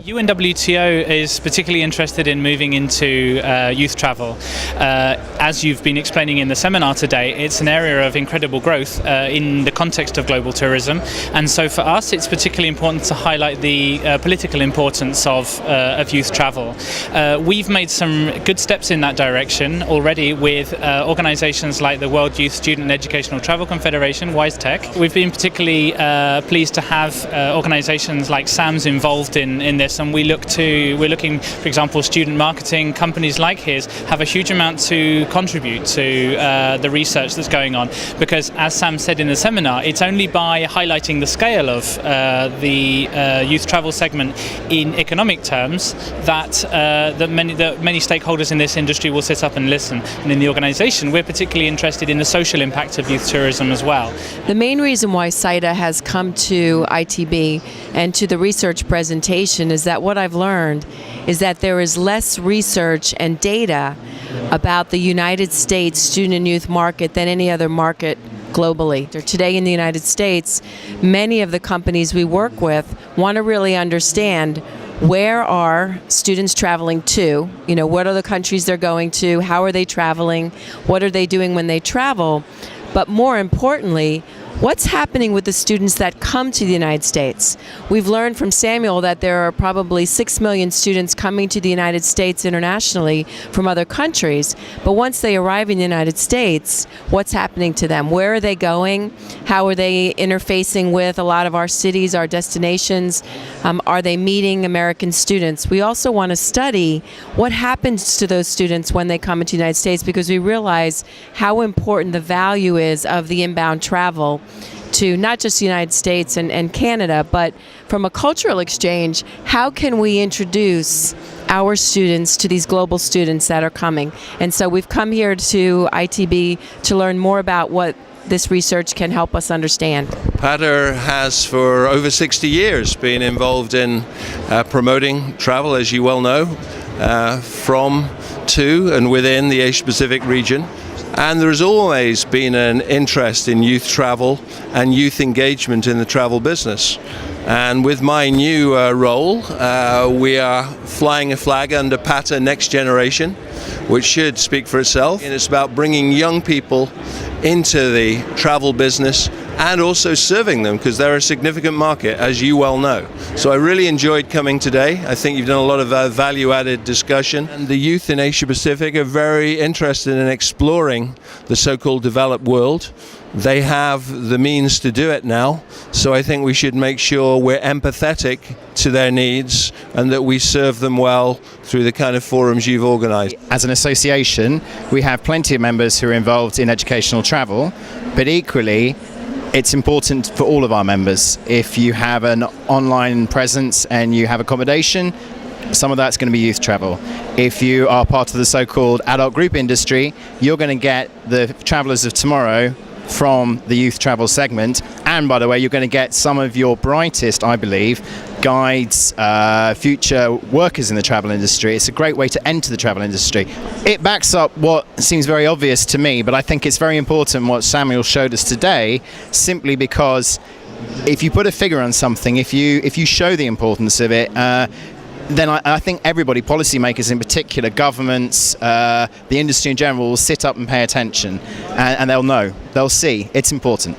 UNWTO is particularly interested in moving into youth travel. As you've been explaining in the seminar today, it's an area of incredible growth in the context of global tourism, and so for us it's particularly important to highlight the political importance of youth travel. We've made some good steps in that direction already with organisations like the World Youth Student Educational Travel Confederation, WiseTech. We've been particularly pleased to have organisations like SAM's involved in this. And we're looking, for example, StudentMarketing, companies like his have a huge amount to contribute to the research that's going on, because as Sam said in the seminar, it's only by highlighting the scale of the youth travel segment in economic terms that many stakeholders in this industry will sit up and listen. And in the organisation, we're particularly interested in the social impact of youth tourism as well. The main reason why SITA has come to ITB and to the research presentation is that what I've learned is that there is less research and data about the United States student and youth market than any other market globally. Today in the United States, many of the companies we work with want to really understand where are students traveling to, what are the countries they're going to, how are they traveling, what are they doing when they travel, but more importantly, what's happening with the students that come to the United States? We've learned from Samuel that there are probably 6 million students coming to the United States internationally from other countries, but once they arrive in the United States, what's happening to them? Where are they going? How are they interfacing with a lot of our cities, our destinations? Are they meeting American students? We also want to study what happens to those students when they come into the United States, because we realize how important the value is of the inbound travel to not just the United States and Canada, but from a cultural exchange, how can we introduce our students to these global students that are coming? And so we've come here to ITB to learn more about what this research can help us understand. Pater has for over 60 years been involved in promoting travel, as you well know, from, to and within the Asia Pacific region. And there has always been an interest in youth travel and youth engagement in the travel business. And with my new role, we are flying a flag under Pater Next Generation, which should speak for itself. And it's about bringing young people into the travel business and also serving them, because they're a significant market, as you well know. So I really enjoyed coming today. I think you've done a lot of value-added discussion. And the youth in Asia Pacific are very interested in exploring the so-called developed world. They have the means to do it now, so I think we should make sure we're empathetic to their needs and that we serve them well through the kind of forums you've organised. As an association, we have plenty of members who are involved in educational travel, but equally, it's important for all of our members. If you have an online presence and you have accommodation, some of that's going to be youth travel. If you are part of the so-called adult group industry, you're going to get the travellers of tomorrow from the youth travel segment. And by the way, you're going to get some of your brightest, I believe, guides, future workers in the travel industry. It's a great way to enter the travel industry. It backs up what seems very obvious to me, but I think it's very important what Samuel showed us today, simply because if you put a figure on something, if you show the importance of it, then I think everybody, policymakers in particular, governments, the industry in general, will sit up and pay attention, and they'll know, they'll see it's important.